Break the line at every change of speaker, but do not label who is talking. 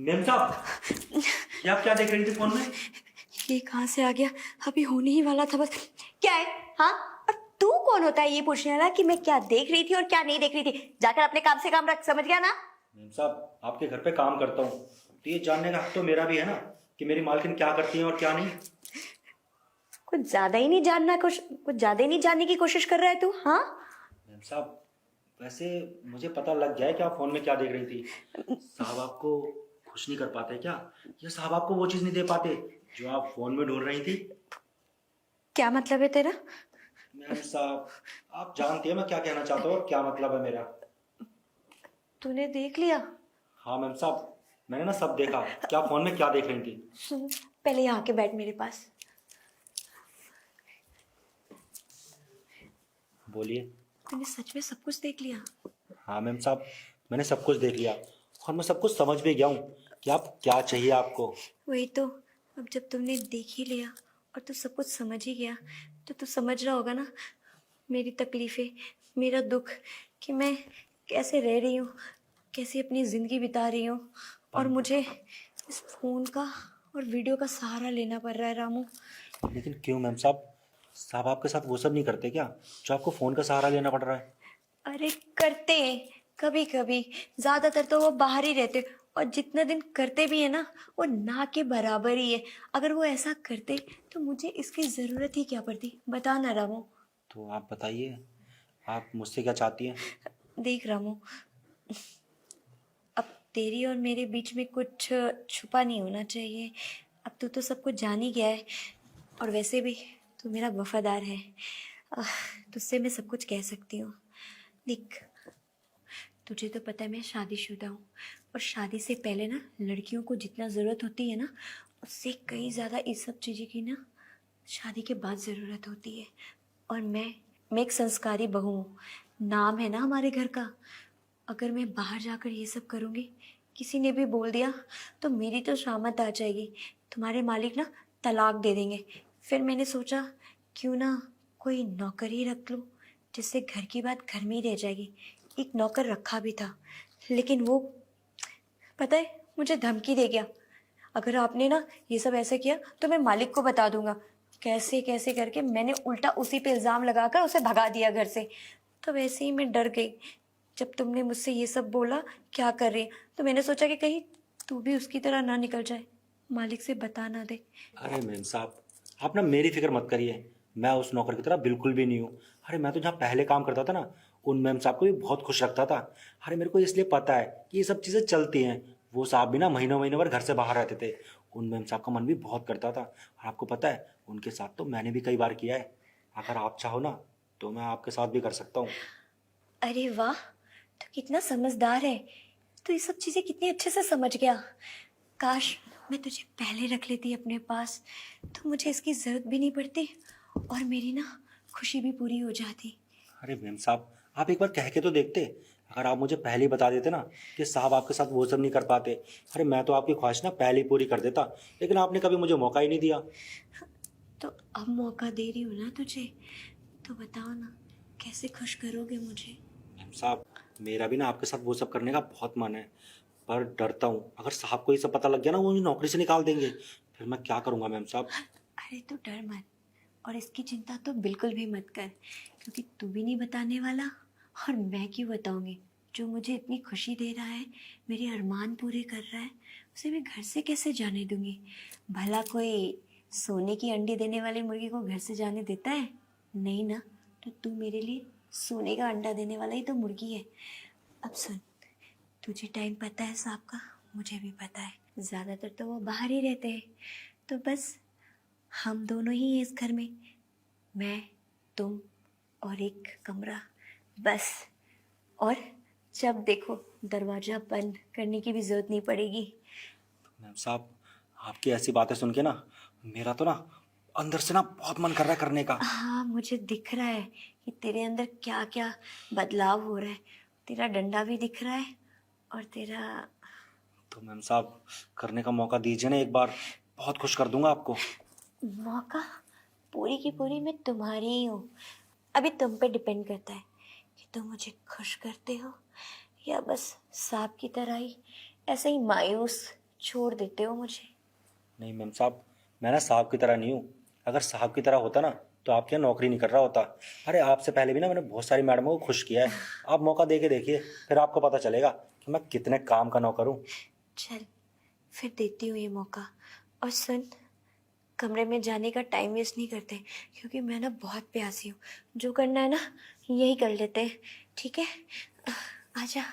Ma'am साहब, ये आप क्या देख रही थी फोन में?
ये कहाँ से आ गया? अभी होने ही वाला था बस। क्या है? हाँ, और तू कौन होता है ये पूछने वाला कि मैं क्या देख रही थी और क्या नहीं देख रही थी? जाकर अपने काम से काम रख, समझ गया ना?
मेम साहब, आपके घर पे काम करता हूँ तो ये जानने का हक तो मेरा भी है ना कि मेरी मालकिन क्या करती है और क्या नहीं।
कुछ ज्यादा ही नहीं जानने की कोशिश कर रहा है तू। हाँ,
मेम साहब, वैसे मुझे पता लग गया है कि आप फोन में क्या देख रही थी। साहब आपको खुश नहीं कर पाते क्या? या साहब आपको वो चीज नहीं दे पाते जो आप फोन में ढूंढ रही थी?
क्या मतलब है तेरा?
मेम साहब, आप जानती हैं मैं क्या कहना चाहता हूँ और क्या मतलब है मेरा।
तूने देख लिया?
हाँ मेम साहब, मैंने ना सब देखा कि आप फोन में क्या देख रही थी।
सुन, पहले यहाँ के बैठ मेरे पास।
बोलिए।
तूने सच में सब कुछ देख लिया?
हाँ मेम साहब, मैंने सब कुछ देख लिया और मैं सब कुछ समझ भी गया हूँ कि आप क्या चाहिए आपको।
वही तो। अब जब तुमने देख ही लिया और तू सब कुछ समझ ही गया, तो तू समझ रहा होगा ना मेरी तकलीफें, मेरा दुख, कि मैं कैसे रह रही हूँ, कैसे अपनी ज़िंदगी बिता रही हूँ। और मुझे इस फ़ोन का और वीडियो का सहारा लेना पड़ रहा है रामू।
लेकिन क्यों मेम साहब? साहब आपके साथ वो सब नहीं करते क्या जो आपको फ़ोन का सहारा लेना पड़ रहा है?
अरे करते हैं कभी कभी, ज़्यादातर तो वो बाहर ही रहते, और जितना दिन करते भी है ना वो ना के बराबर ही है। अगर वो ऐसा करते तो मुझे इसकी ज़रूरत ही क्या पड़ती, बता ना रामू।
तो आप बताइए, आप मुझसे क्या चाहती हैं?
देख रामू, अब तेरी और मेरे बीच में कुछ छुपा नहीं होना चाहिए। अब तू तो सब कुछ जान ही गया है, और वैसे भी तू मेरा वफादार है। आह, तुझसे मैं सब कुछ कह सकती हूँ। देख, तुझे तो पता है मैं शादीशुदा हूँ, और शादी से पहले ना लड़कियों को जितना ज़रूरत होती है ना, उससे कई ज़्यादा इस सब चीज़ें की ना शादी के बाद ज़रूरत होती है। और मैं एक संस्कारी बहू हूँ, नाम है ना हमारे घर का। अगर मैं बाहर जाकर ये सब करूँगी, किसी ने भी बोल दिया, तो मेरी तो शामत आ जाएगी। तुम्हारे मालिक ना तलाक दे देंगे। फिर मैंने सोचा क्यों ना कोई नौकर ही रख लूँ, जिससे घर की बात घर में ही रह जाएगी। एक नौकर रखा भी था, लेकिन वो पता है मुझे धमकी दे गया, अगर आपने ना ये सब ऐसे किया तो मैं मालिक को बता दूंगा। कैसे कैसे करके मैंने उल्टा उसी पे इल्ज़ाम लगाकर उसे भगा दिया घर से। तो वैसे ही मैं डर गई जब तुमने मुझसे ये सब बोला क्या कर रही है, तो मैंने सोचा कि कहीं तू भी उसकी तरह ना निकल जाए, मालिक से बता ना दे।
अरे मेम साहब, आप ना मेरी फिक्र मत करिए। मैं उस नौकर की तरह बिल्कुल भी नहीं हूँ। अरे मैं तो जहाँ पहले काम करता था ना, उन मैम साहब को भी बहुत खुश रखता था। अरे मेरे को इसलिए पता है कि ये सब चीज़ें चलती हैं। वो साहब भी ना महीनों महीनों भर घर से बाहर रहते थे। उन मैम साहब का मन भी बहुत करता था, और आपको पता है उनके साथ तो मैंने भी कई बार किया है। अगर आप चाहो ना तो मैं आपके साथ भी कर सकता हूँ।
अरे वाह, तो कितना समझदार है। तो ये सब चीज़ें कितनी अच्छे से समझ गया। काश मैं तुझे पहले रख लेती अपने पास, तो मुझे इसकी ज़रूरत भी नहीं पड़ती, और मेरी ना खुशी भी पूरी हो जाती।
अरे मेम साहब, आप एक बार कह के तो देखते। अगर आप मुझे पहले ही बता देते ना कि साहब आपके साथ वो सब नहीं कर पाते, अरे मैं तो आपकी ख्वाहिश ना पहले ही पूरी कर देता। लेकिन आपने कभी मुझे मौका ही नहीं दिया।
तो अब मौका दे रही हूँ ना तुझे, तो बताओ ना कैसे खुश करोगे मुझे?
मेम साहब, मेरा भी ना आपके साथ वो सब करने का बहुत मन है, पर डरता हूँ अगर साहब को ये सब पता लग गया ना वो मुझे नौकरी से निकाल देंगे। फिर मैं क्या करूँगा मेम साहब?
अरे तो डर मत, और इसकी चिंता तो बिल्कुल भी मत कर, क्योंकि तू भी नहीं बताने वाला, और मैं क्यों बताऊंगी। जो मुझे इतनी खुशी दे रहा है, मेरे अरमान पूरे कर रहा है, उसे मैं घर से कैसे जाने दूंगी? भला कोई सोने की अंडी देने वाली मुर्गी को घर से जाने देता है? नहीं ना। तो तू मेरे लिए सोने का अंडा देने वाला ही तो मुर्गी है। अब सुन, तुझे टाइम पता है साहब का, मुझे भी पता है, ज़्यादातर तो वो बाहर ही रहते हैं। तो बस हम दोनों ही हैं इस घर में, मैं, तुम, और एक कमरा, बस। और जब देखो दरवाज़ा बंद करने की भी ज़रूरत नहीं पड़ेगी।
मैम साहब, आपकी ऐसी बातें सुन के ना मेरा तो ना अंदर से ना बहुत मन कर रहा है करने का।
हाँ, मुझे दिख रहा है कि तेरे अंदर क्या क्या बदलाव हो रहा है। तेरा डंडा भी दिख रहा है, और तेरा
तो मैम साहब, करने का मौका दीजिए ना एक बार, बहुत खुश कर दूंगा आपको।
मौका पूरी की पूरी मैं तुम्हारी ही हूँ। अभी तुम पे डिपेंड करता है कि तुम मुझे खुश करते हो, या बस सांप की तरह ही ऐसे ही मायूस छोड़ देते हो मुझे।
नहीं मैम साहब, मैं ना साहब की तरह नहीं हूँ। अगर साहब की तरह होता ना तो आपके यहाँ नौकरी नहीं कर रहा होता। अरे आपसे पहले भी ना मैंने बहुत सारी मैडमों को खुश किया है। आप मौका दे के देखिए, फिर आपको पता चलेगा कि मैं कितने काम का नौकर हूँ।
चल, फिर देती हूँ ये मौका। और सुन, कमरे में जाने का टाइम वेस्ट नहीं करते, क्योंकि मैं ना बहुत प्यासी हूँ। जो करना है ना, यही कर लेते हैं, ठीक है? आजा।